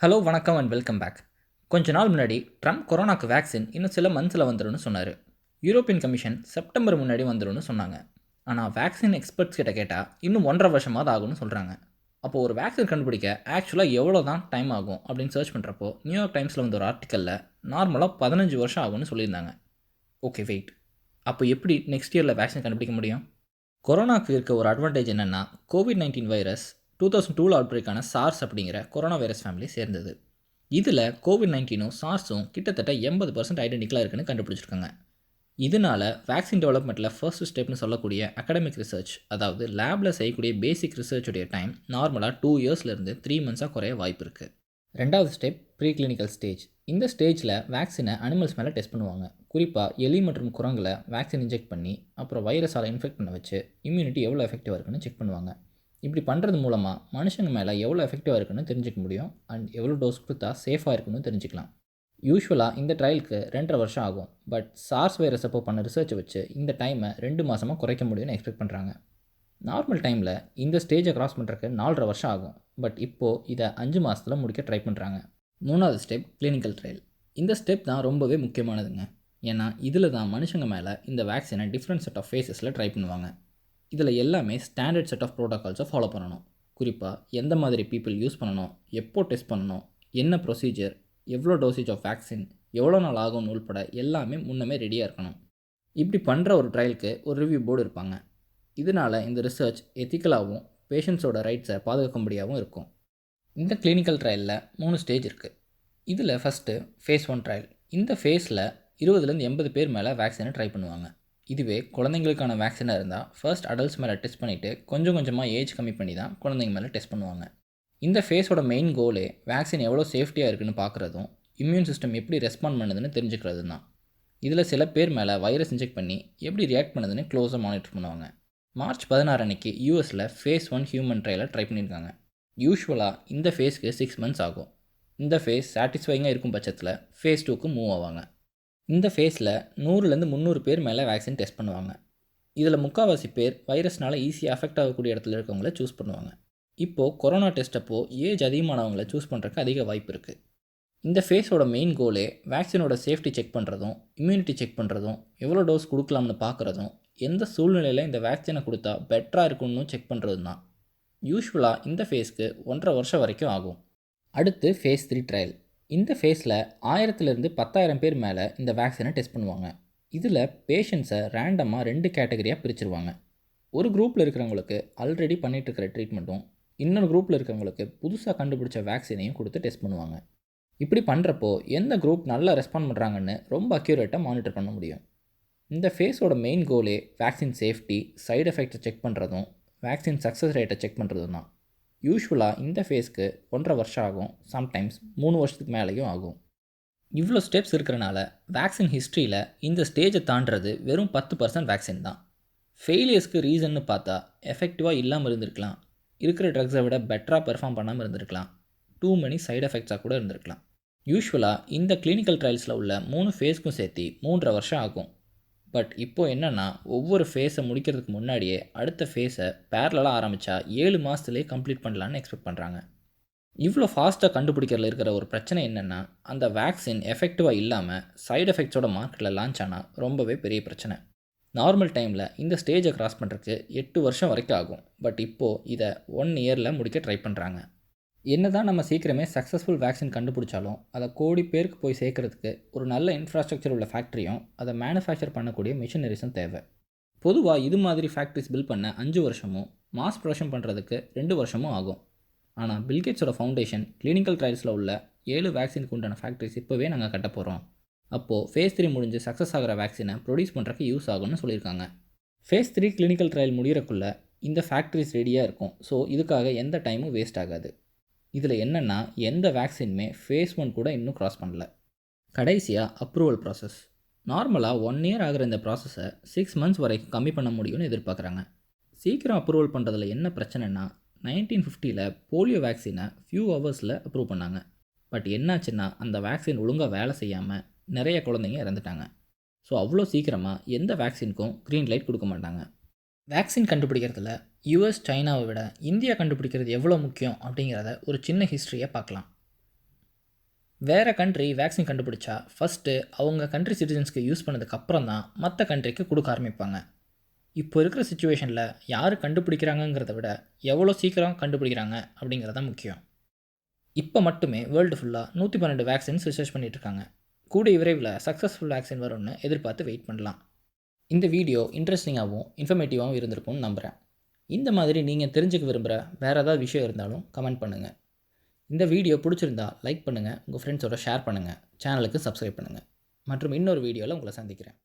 Hello வணக்கம் and welcome back. கொஞ்ச நாள் முன்னாடி ட்ரம்ப் கொரோனாக்கு வேக்சின் இன்னும் சில மந்த்ஸில் வந்துடும்னு சொன்னார். யூரோப்பியன் கமிஷன் செப்டம்பர் முன்னாடி வந்துடும்னு சொன்னாங்க. ஆனால் வேக்சின் எக்ஸ்பர்ட்ஸ் கிட்ட கேட்டால் இன்னும் 1.5 வருஷமாவது ஆகும்னு சொல்கிறாங்க. அப்போது ஒரு வேக்சின் கண்டுபிடிக்க ஆக்சுவலாக எவ்வளோ தான் டைம் ஆகும் அப்படின்னு சர்ச் பண்ணுறப்போ நியூயார்க் டைம்ஸில் வந்த ஒரு ஆர்டிக்கலில் நார்மலாக 15 வருஷம் ஆகும்னு சொல்லியிருந்தாங்க. ஓகே வெயிட், அப்போ எப்படி நெக்ஸ்ட் இயரில் வேக்சின் கண்டுபிடிக்க முடியும்? கொரோனாக்கு இருக்க ஒரு அட்வான்டேஜ் என்னென்னா, கோவிட்-19 வைரஸ் 2002 அவுட் பிரேக்கான சார்ஸ் அப்படிங்கிற கொரோனா வைரஸ் ஃபேமிலி சேர்ந்தது. இதில் கோவிட்-19ம் சார்ஸும் கிட்டத்தட்ட 80% ஐடென்டிக்கலாக இருக்குன்னு கண்டுபிடிச்சிருக்காங்க. இதனால வேக்சின் டெவலப்மெண்ட்டில் ஃபர்ஸ்ட் ஸ்டெப்னு சொல்லக்கூடிய அகாடமிக் ரிசர்ச், அதாவது லேபில் செய்யக்கூடிய பேசிக் ரிசர்ச்சுடைய டைம் நார்மலாக 2 இயர்ஸ்லேருந்து 3 மந்த்ஸாக குறைய வாய்ப்பு இருக்குது. ரெண்டாவது ஸ்டெப் ப்ரீ கிளினிக்கல் ஸ்டேஜ். இந்த ஸ்டேஜில் வேக்சினை அனிமல்ஸ் மேலே டெஸ்ட் பண்ணுவாங்க. குறிப்பாக எலி மற்றும் குரங்கில் வேக்சின் இன்ஜெக்ட் பண்ணி அப்புறம் வைரஸால் இன்ஃபெக்ட் பண்ண வச்சு இம்யூனிட்டி எவ்வளோ எஃபெக்டிவாக இருக்குன்னு செக் பண்ணுவாங்க. இப்படி பண்ணுறது மூலமாக மனுஷங்க மேலே எவ்வளோ எஃபெக்டிவாக இருக்குன்னு தெரிஞ்சிக்க முடியும் அண்ட் எவ்வளோ டோஸ் கொடுத்தா சேஃபாக இருக்குன்னு தெரிஞ்சுக்கலாம். யூஸ்வலாக இந்த ட்ரையலுக்கு 2.5 வருஷம் ஆகும். பட் சார்ஸ் வைரஸ் அப்போ பண்ண ரிசர்ச்சை வச்சு இந்த டைமை 2 மாதமாக குறைக்க முடியும்னு எக்ஸ்பெக்ட் பண்ணுறாங்க. நார்மல் டைமில் இந்த ஸ்டேஜை கிராஸ் பண்ணுறதுக்கு 4.5 வருஷம் ஆகும். பட் இப்போது இதை 5 மாதத்தில் முடிக்க ட்ரை பண்ணுறாங்க. மூணாவது ஸ்டெப் கிளினிக்கல் ட்ரையல். இந்த ஸ்டெப் தான் ரொம்பவே முக்கியமானதுங்க. ஏன்னா இதில் தான் மனுஷங்க மேலே இந்த வேக்சினை டிஃப்ரெண்ட் செட் ஆஃப் ஃபேஸஸில் ட்ரை பண்ணுவாங்க. இதில் எல்லாமே ஸ்டாண்டர்ட் செட் ஆஃப் ப்ரோட்டோகால்ஸை ஃபாலோ பண்ணணும். குறிப்பாக எந்த மாதிரி பீப்புள் யூஸ் பண்ணணும், எப்போ டெஸ்ட் பண்ணணும், என்ன ப்ரொசீஜர், எவ்வளோ டோசேஜ் ஆஃப் வேக்சின், எவ்வளோ நாள் ஆகும்னு உள்பட எல்லாமே முன்னமே ரெடியாக இருக்கணும். இப்படி பண்ணுற ஒரு ட்ரையலுக்கு ஒரு ரிவ்யூ போர்டு இருப்பாங்க. இதனால் இந்த ரிசர்ச் எத்திக்கலாகவும் பேஷண்ட்ஸோட ரைட்ஸை பாதுகாக்கும்படியாகவும் இருக்கும். இந்த கிளினிக்கல் ட்ரையலில் 3 ஸ்டேஜ் இருக்குது. இதில் ஃபஸ்ட்டு ஃபேஸ் 1 ட்ரையல். இந்த ஃபேஸில் 20லேருந்து 80 பேர் மேலே வேக்சினை ட்ரை பண்ணுவாங்க. இதுவே குழந்தைங்களுக்கான வேக்சினாக இருந்தால் ஃபர்ஸ்ட் அடல்ட்ஸ் மேலே டெஸ்ட் பண்ணிவிட்டு கொஞ்சம் கொஞ்சமாக ஏஜ் கம்மி பண்ணி தான் குழந்தைங்க மேலே டெஸ்ட் பண்ணுவாங்க. இந்த ஃபேஸோட மெயின் கோலே வேக்சின் எவ்வளோ சேஃப்டியாக இருக்குன்னு பார்க்குறதும் இம்யூன் சிஸ்டம் எப்படி ரெஸ்பாண்ட் பண்ணுதுன்னு தெரிஞ்சுக்கிறது தான். இதில் சில பேர் மேலே வைரஸ் இன்ஜெக்ட் பண்ணி எப்படி ரியாக்ட் பண்ணுதுன்னு க்ளோஸாக மானிட்டர் பண்ணுவாங்க. மார்ச் 16 அன்னைக்கு யூஎஸில் ஃபேஸ் 1 ஹியூமன் ட்ரையலை ட்ரை பண்ணியிருக்காங்க. யூஸ்வலாக இந்த ஃபேஸ்க்கு 6 மந்த்ஸ் ஆகும். இந்த ஃபேஸ் சாட்டிஸ்ஃபைங்காக இருக்கும் பட்சத்தில் ஃபேஸ் 2க்கு மூவ் ஆவாங்க. இந்த ஃபேஸில் 100லேருந்து 300 பேர் மேலே வேக்சின் டெஸ்ட் பண்ணுவாங்க. இதில் முக்கால்வாசி பேர் வைரஸ்னால் ஈஸியாக அஃபெக்ட் ஆகக்கூடிய இடத்துல இருக்கவங்கள சூஸ் பண்ணுவாங்க. இப்போது கொரோனா டெஸ்ட் அப்போ ஏஜ் அதிகமானவங்கள சூஸ் பண்ணுறதுக்கு அதிக வாய்ப்பு இருக்குது. இந்த ஃபேஸோட மெயின் கோலே வேக்சினோட சேஃப்டி செக் பண்ணுறதும் இம்யூனிட்டி செக் பண்ணுறதும் எவ்வளோ டோஸ் கொடுக்கலாம்னு பார்க்குறதும் எந்த சூழ்நிலையில் இந்த வேக்சினை கொடுத்தா பெட்டராக இருக்குன்னு செக் பண்ணுறது தான். யூஸ்வலாக இந்த ஃபேஸ்க்கு 1.5 வருஷம் வரைக்கும் ஆகும். அடுத்து ஃபேஸ் 3 ட்ரையல். இந்த ஃபேஸில் 1000லேருந்து 10,000 பேர் மேலே இந்த வேக்சினை டெஸ்ட் பண்ணுவாங்க. இதில் பேஷண்ட்ஸை ரேண்டமாக 2 கேட்டகரியாக பிரிச்சுருவாங்க. ஒரு குரூப்பில் இருக்கிறவங்களுக்கு ஆல்ரெடி பண்ணிகிட்டு இருக்கிற ட்ரீட்மெண்ட்டும் இன்னொரு குரூப்பில் இருக்கிறவங்களுக்கு புதுசாக கண்டுபிடிச்ச வேக்சினையும் கொடுத்து டெஸ்ட் பண்ணுவாங்க. இப்படி பண்ணுறப்போ எந்த குரூப் நல்லா ரெஸ்பாண்ட் பண்ணுறாங்கன்னு ரொம்ப அக்யூரேட்டாக மானிட்டர் பண்ண முடியும். இந்த ஃபேஸோட மெயின் கோலே வேக்சின் சேஃப்டி, சைடு எஃபெக்ட்ஸை செக் பண்ணுறதும் வேக்சின் சக்ஸஸ் ரேட்டை செக் பண்ணுறது தான். யூஸ்வலாக இந்த ஃபேஸ்க்கு 1.5 வருஷம் ஆகும். சம்டைம்ஸ் 3 வருஷத்துக்கு மேலேயும் ஆகும். இவ்வளோ ஸ்டெப்ஸ் இருக்கிறனால வேக்சின் ஹிஸ்ட்ரியில் இந்த ஸ்டேஜை தாண்டுறது வெறும் 10% வேக்சின் தான். ஃபெயிலியர்ஸ்க்கு ரீசன்னு பார்த்தா எஃபெக்டிவாக இல்லாமல் இருந்திருக்கலாம், இருக்கிற ட்ரக்ஸை விட பெட்டராக பெர்ஃபார்ம் பண்ணாமல் இருந்திருக்கலாம், டூ மெனி சைடு எஃபெக்ட்ஸாக கூட இருந்திருக்கலாம். யூஸ்வலாக இந்த கிளினிக்கல் ட்ரையல்ஸில் உள்ள 3 ஃபேஸ்க்கும் சேர்த்து 3.5 வருஷம் ஆகும். பட் இப்போது என்னென்னா, ஒவ்வொரு ஃபேஸை முடிக்கிறதுக்கு முன்னாடியே அடுத்த ஃபேஸை பேரலாக ஆரம்பித்தா 7 மாதத்துலேயே கம்ப்ளீட் பண்ணலான்னு எக்ஸ்பெக்ட் பண்ணுறாங்க. இவ்வளோ ஃபாஸ்ட்டாக கண்டுபிடிக்கிறதுல இருக்கிற ஒரு பிரச்சனை என்னென்னா, அந்த வேக்சின் எஃபெக்டிவாக இல்லாமல் சைடு எஃபெக்ட்ஸோட மார்க்கெட்டில் லான்ச் ஆனால் ரொம்பவே பெரிய பிரச்சனை. நார்மல் டைமில் இந்த ஸ்டேஜை கிராஸ் பண்ணுறதுக்கு 8 வருஷம் வரைக்கும் ஆகும். பட் இப்போது இதை 1 இயரில் முடிக்க ட்ரை பண்ணுறாங்க. என்ன தான் நம்ம சீக்கிரமே சக்ஸஸ்ஃபுல் வேக்சின் கண்டுபிடிச்சாலும் அதை கோடி பேருக்கு போய் சேர்க்கறதுக்கு ஒரு நல்ல இன்ஃப்ராஸ்ட்ரக்சர் உள்ள ஃபேக்ட்ரியும் அதை மேனுஃபேக்சர் பண்ணக்கூடிய மிஷினரிஸும் தேவை. பொதுவாக இது மாதிரி ஃபேக்ட்ரிஸ் பில்ட் பண்ண 5 வருஷமும் மாஸ் ப்ரொடக்ஷன் பண்ணுறதுக்கு 2 வருஷமும் ஆகும். ஆனால் பில்கேட்ஸோட ஃபவுண்டேஷன் கிளினிக்கல் ட்ரையல்ஸில் உள்ள 7 வேக்சினுக்கு உண்டான ஃபேக்ட்ரிஸ் இப்போவே நாங்கள் கட்ட போகிறோம். அப்போது ஃபேஸ் 3 முடிஞ்சு சக்ஸஸ் ஆகிற வேக்சினை ப்ரொடியூஸ் பண்ணுறதுக்கு யூஸ் ஆகும்னு சொல்லியிருக்காங்க. ஃபேஸ் 3 கிளினிக்கல் ட்ரையல் முடிகிறக்குள்ளே இந்த ஃபேக்ட்ரிஸ் ரெடியாக இருக்கும். ஸோ இதுக்காக எந்த டைமும் வேஸ்ட் ஆகாது. இதில் என்னென்னா, எந்த வேக்சினுமே ஃபேஸ் 1 கூட இன்னும் கிராஸ் பண்ணல. கடைசியாக அப்ரூவல் ப்ராசஸ். நார்மலாக 1 இயர் ஆகிற இந்த ப்ராசஸை 6 மந்த்ஸ் வரைக்கும் கம்மி பண்ண முடியும்னு எதிர்பார்க்குறாங்க. சீக்கிரம் அப்ரூவல் பண்ணுறதுல என்ன பிரச்சனைனா, 1950ல் போலியோ வேக்சினை ஃபியூ ஹவர்ஸில் அப்ரூவ் பண்ணாங்க. பட் என்னாச்சுன்னா, அந்த வேக்சின் ஒழுங்காக வேலை செய்யாமல் நிறைய குழந்தைங்க இறந்துட்டாங்க. ஸோ அவ்வளோ சீக்கிரமாக எந்த வேக்சினுக்கும் க்ரீன் லைட் கொடுக்க மாட்டாங்க. வேக்சின் கண்டுபிடிக்கிறதுல யூஎஸ், சைனாவை விட இந்தியா கண்டுபிடிக்கிறது எவ்வளோ முக்கியம் அப்படிங்கிறத ஒரு சின்ன ஹிஸ்ட்ரியை பார்க்கலாம். வேறு கண்ட்ரி வேக்சின் கண்டுபிடிச்சா ஃபஸ்ட்டு அவங்க கண்ட்ரி சிட்டிசன்ஸ்க்கு யூஸ் பண்ணதுக்கப்புறம் தான் மற்ற கண்ட்ரிக்கு கொடுக்க ஆரம்பிப்பாங்க. இப்போ இருக்கிற சுச்சுவேஷனில் யார் கண்டுபிடிக்கிறாங்கங்கிறத விட எவ்வளோ சீக்கிரம் கண்டுபிடிக்கிறாங்க அப்படிங்கிறது தான் முக்கியம். இப்போ மட்டுமே வேர்ல்டு ஃபுல்லாக 112 வேக்சின்ஸ் ரிசர்ச் பண்ணிட்டு இருக்காங்க. கூடிய விரைவில் சக்ஸஸ்ஃபுல் வேக்சின் வரும்னு எதிர்பார்த்து வெயிட் பண்ணலாம். இந்த வீடியோ இன்ட்ரெஸ்டிங்காகவும் இன்ஃபர்மேட்டிவாகவும் இருந்திருக்கும்னு நம்புகிறேன். இந்த மாதிரி நீங்கள் தெரிஞ்சுக்க விரும்புகிற வேறு ஏதாவது விஷயம் இருந்தாலும் கமெண்ட் பண்ணுங்கள். இந்த வீடியோ பிடிச்சிருந்தா லைக் பண்ணுங்கள், உங்கள் ஃப்ரெண்ட்ஸோட ஷேர் பண்ணுங்கள், சேனலுக்கு சப்ஸ்கிரைப் பண்ணுங்கள். மற்றும் இன்னொரு வீடியோவில் உங்களை சந்திக்கிறேன்.